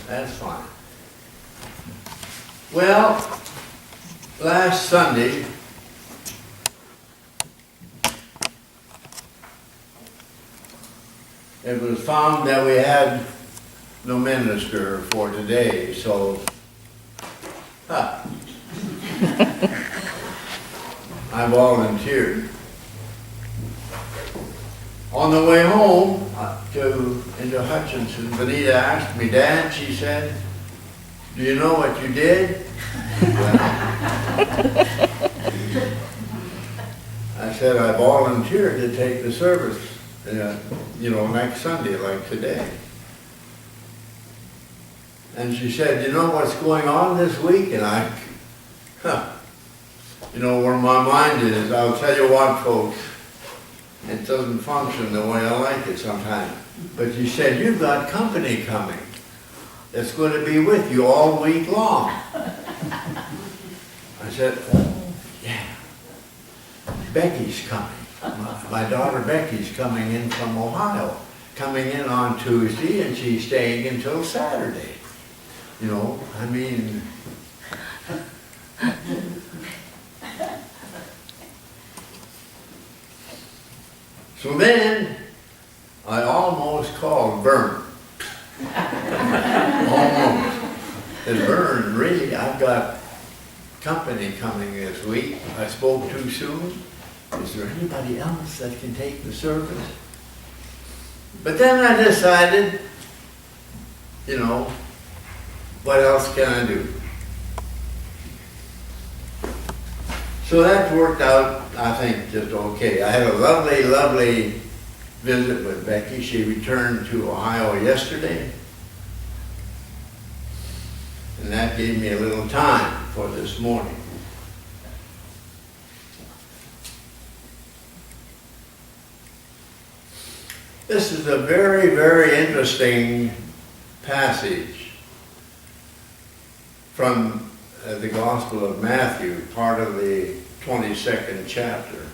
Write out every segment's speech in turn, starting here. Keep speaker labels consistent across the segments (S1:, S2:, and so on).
S1: That's fine. Well, last Sunday, it was found that we had no minister for today, so I volunteered. On the way home into Hutchinson, Benita asked me, Dad, she said, do you know what you did? Well, I said, I volunteered to take the service, next Sunday, like today. And she said, you know what's going on this week? And where my mind is, I'll tell you what, folks, it doesn't function the way I like it sometimes. But she said, you've got company coming that's going to be with you all week long. I said, oh, yeah. Becky's coming. My daughter Becky's coming in from Ohio, coming in on Tuesday, and she's staying until Saturday. So then, I almost called Vern. Almost. And Vern, really, I've got company coming this week. I spoke too soon. Is there anybody else that can take the service? But then I decided, what else can I do? So that worked out, I think, just okay. I had a lovely, lovely visit with Becky. She returned to Ohio yesterday. And that gave me a little time for this morning. This is a very, very interesting passage from the Gospel of Matthew, part of the 22nd chapter.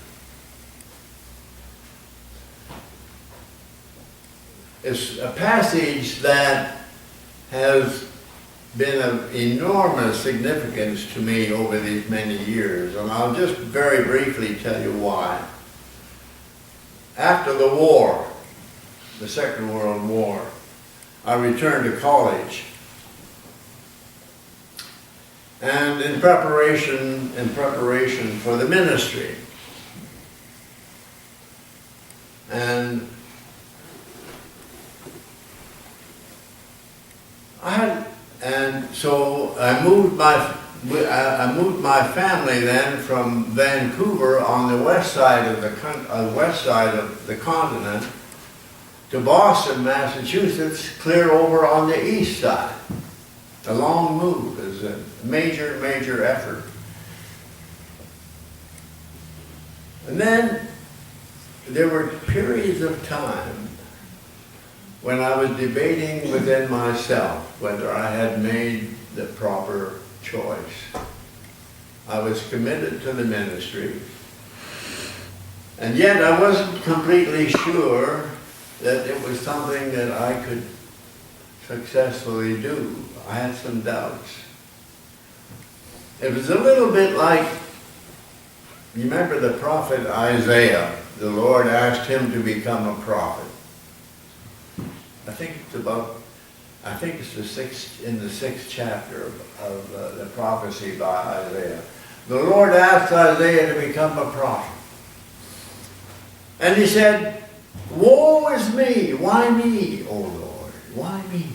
S1: It's a passage that has been of enormous significance to me over these many years, and I'll just very briefly tell you why. After the war, the Second World War, I returned to college. And in preparation for the ministry. And so I moved my family then from Vancouver on the west side of the continent to Boston, Massachusetts, clear over on the east side. A long move is a major, major effort. And then there were periods of time when I was debating within myself whether I had made the proper choice. I was committed to the ministry, and yet I wasn't completely sure that it was something that I could successfully do. I had some doubts. It was a little bit like, you remember the prophet Isaiah? The Lord asked him to become a prophet. I think it's in the sixth chapter of the prophecy by Isaiah. The Lord asked Isaiah to become a prophet. And he said, woe is me, why me, O Lord, why me?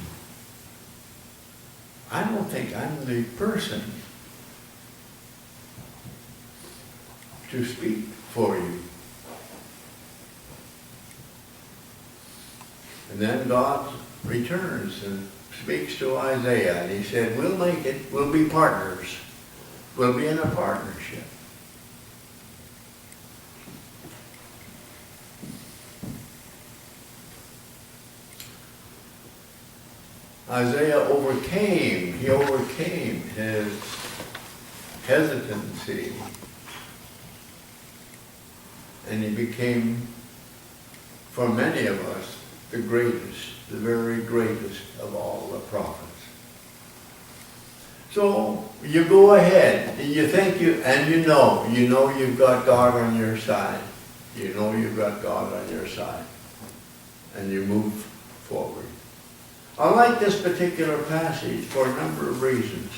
S1: I don't think I'm the person to speak for you. And then God returns and speaks to Isaiah, and he said, we'll make it, we'll be partners. We'll be in a partnership. Isaiah overcame his hesitancy, and he became, for many of us, the greatest, the very greatest of all the prophets. So you go ahead, and you think you know you've got God on your side. You know you've got God on your side. And you move forward. I like this particular passage for a number of reasons.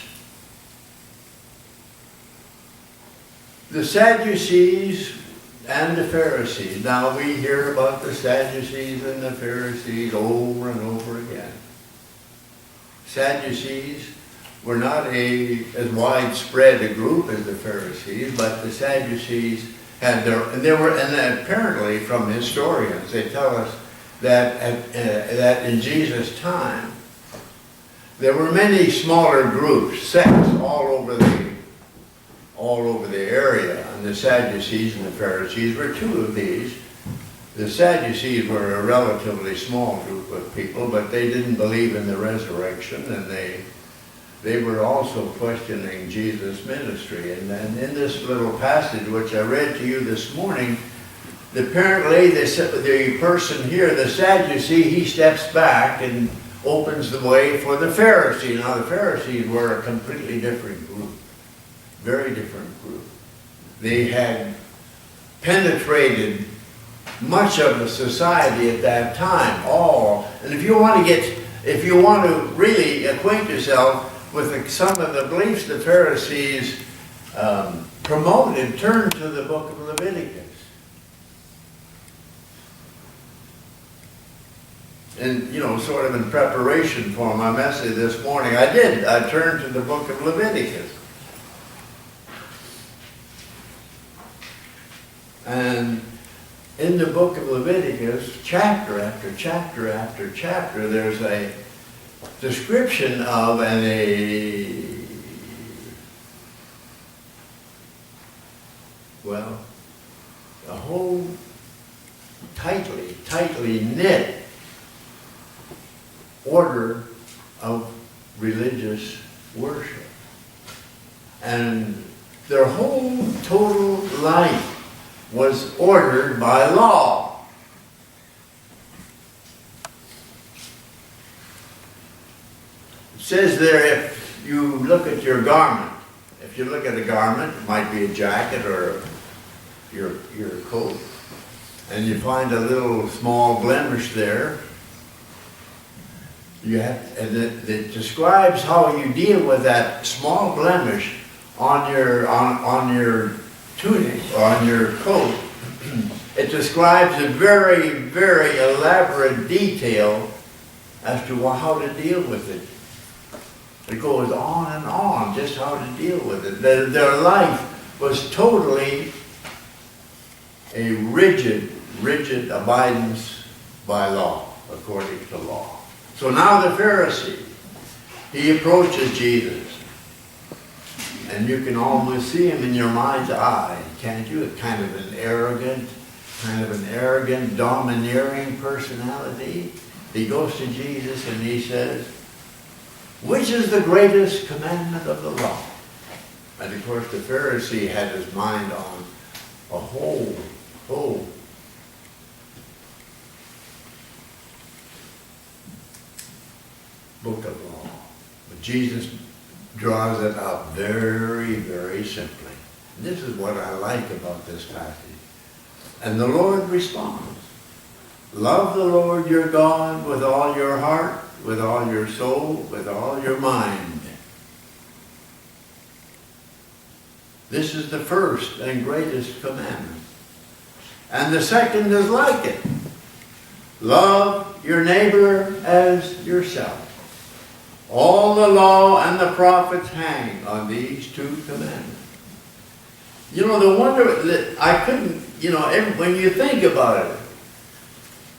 S1: The Sadducees and the Pharisees. Now we hear about the Sadducees and the Pharisees over and over again. Sadducees were not as widespread a group as the Pharisees, but the Sadducees had and apparently from historians, they tell us that in Jesus' time, there were many smaller groups, sects all over the area, and the Sadducees and the Pharisees were two of these. The Sadducees were a relatively small group of people, but they didn't believe in the resurrection, and they were also questioning Jesus' ministry. And in this little passage, which I read to you this morning, apparently the person here, the Sadducee, he steps back and opens the way for the Pharisee. Now the Pharisees were a completely different group, very different group. They had penetrated much of the society at that time, and if you want to really acquaint yourself with some of the beliefs the Pharisees promoted, turn to the book of Leviticus. And, sort of in preparation for my message this morning, I turned to the book of Leviticus. And in the book of Leviticus, chapter after chapter after chapter, there's a description of a whole tightly knit order of religious worship. And their whole total life was ordered by law. It says there, if you look at your garment, if you look at a garment, it might be a jacket or your coat, and you find a little small blemish there, and it describes how you deal with that small blemish on your tunic, on your coat. It describes a very, very elaborate detail as to how to deal with it. It goes on and on, just how to deal with it. Their life was totally a rigid abidance by law, according to law. So now the Pharisee, he approaches Jesus. And you can almost see him in your mind's eye, can't you? Kind of an arrogant, domineering personality. He goes to Jesus and he says, which is the greatest commandment of the law? And of course the Pharisee had his mind on a whole book of law. But Jesus draws it out very, very simply. This is what I like about this passage. And the Lord responds, love the Lord your God with all your heart, with all your soul, with all your mind. This is the first and greatest commandment. And the second is like it. Love your neighbor as yourself. All the law and the prophets hang on these two commandments. The wonder that I couldn't, when you think about it.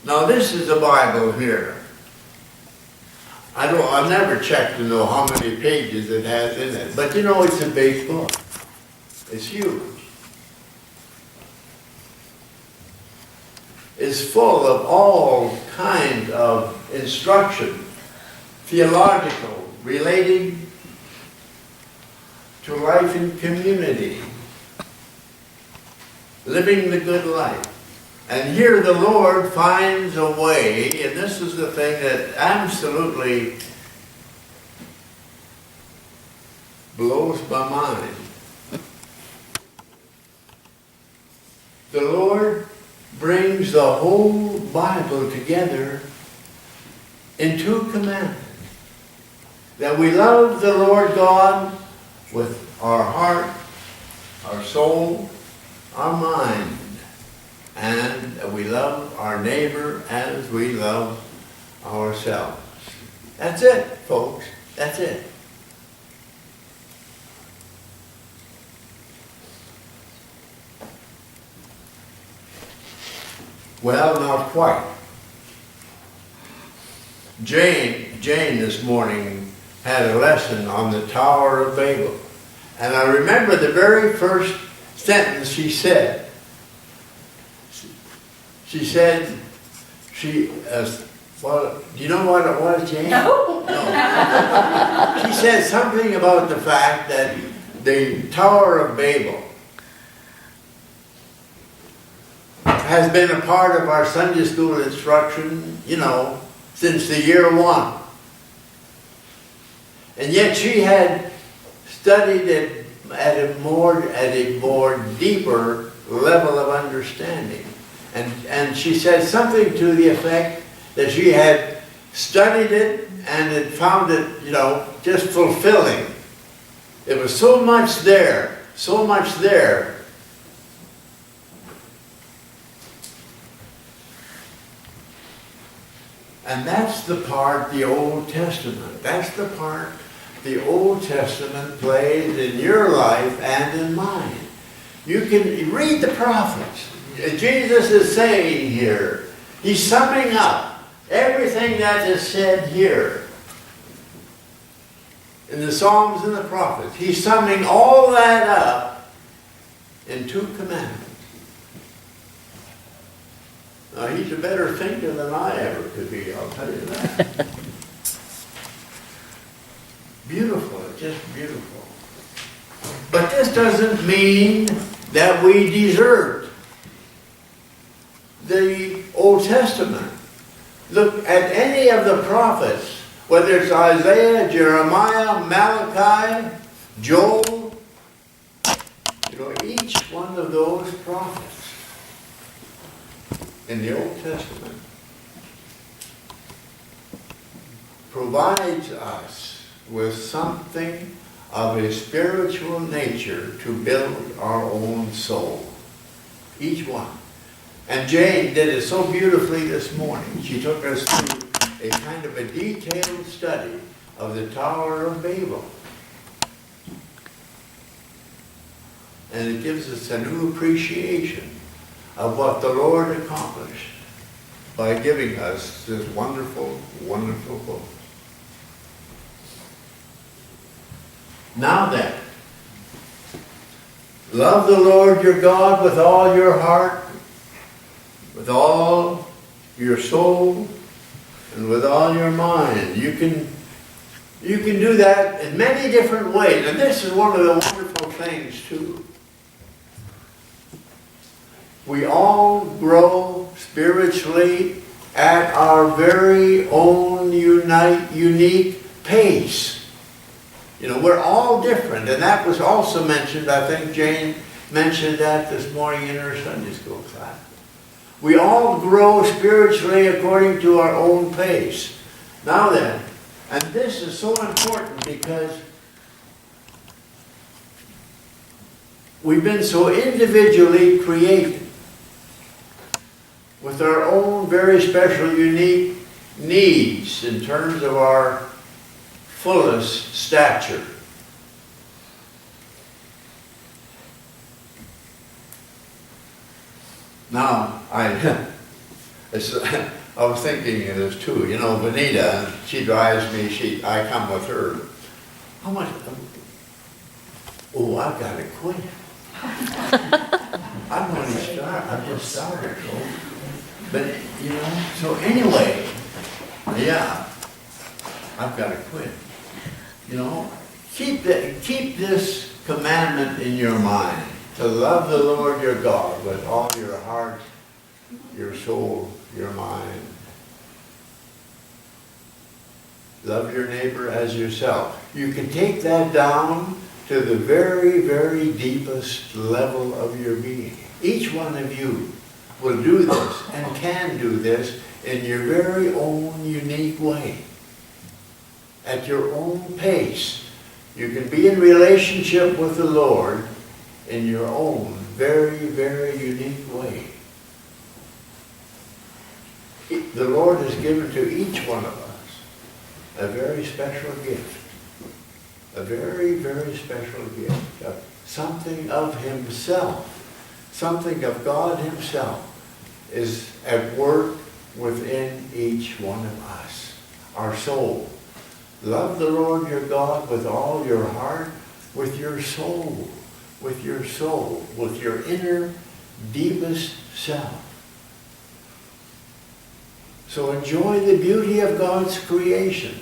S1: Now this is the Bible here. I've never checked to know how many pages it has in it. But it's a big book. It's huge. It's full of all kinds of instruction, theological, relating to life in community, living the good life. And here the Lord finds a way, and this is the thing that absolutely blows my mind. The Lord brings the whole Bible together in 2 commandments. That we love the Lord God with our heart, our soul, our mind, and that we love our neighbor as we love ourselves. That's it, folks. That's it. Well, not quite. Jane this morning had a lesson on the Tower of Babel. And I remember the very first sentence she said. She said, well, do you know what it was, Jane?
S2: No.
S1: No. She said something about the fact that the Tower of Babel has been a part of our Sunday school instruction, since the year 1. And yet she had studied it at a more deeper level of understanding. And she said something to the effect that she had studied it and had found it, just fulfilling. It was so much there, so much there. And that's the part, the Old Testament. That's the part the Old Testament plays in your life and in mine. You can read the prophets. Jesus is saying here, he's summing up everything that is said here in the Psalms and the prophets. He's summing all that up in 2 commandments. Now, he's a better thinker than I ever could be, I'll tell you that. Beautiful, just beautiful. But this doesn't mean that we desert the Old Testament. Look at any of the prophets, whether it's Isaiah, Jeremiah, Malachi, Joel, each one of those prophets in the Old Testament provides us with something of a spiritual nature to build our own soul. Each one. And Jane did it so beautifully this morning. She took us through a kind of a detailed study of the Tower of Babel. And it gives us a new appreciation of what the Lord accomplished by giving us this wonderful, wonderful book. Now then, love the Lord your God with all your heart, with all your soul, and with all your mind. You can do that in many different ways. And this is one of the wonderful things too. We all grow spiritually at our very own unique pace. We're all different, and that was also mentioned, I think Jane mentioned that this morning in her Sunday school class. We all grow spiritually according to our own pace. Now then, and this is so important because we've been so individually created with our own very special, unique needs in terms of our fullest stature. Now, I was thinking of this too. Vanita, she drives me, I come with her. How much? Oh, I've got to quit. I'm going to start. I've just started. But, so anyway, yeah, I've got to quit. Keep this commandment in your mind, to love the Lord your God with all your heart, your soul, your mind. Love your neighbor as yourself. You can take that down to the very, very deepest level of your being. Each one of you will do this and can do this in your very own unique way. At your own pace. You can be in relationship with the Lord in your own very, very unique way. The Lord has given to each one of us a very special gift. A very, very special gift. Something of Himself. Something of God Himself is at work within each one of us. Our soul. Love the Lord your God with all your heart, with your soul, with your inner, deepest self. So enjoy the beauty of God's creation.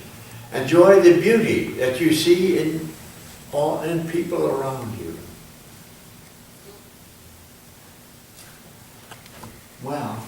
S1: Enjoy the beauty that you see in people around you. Well,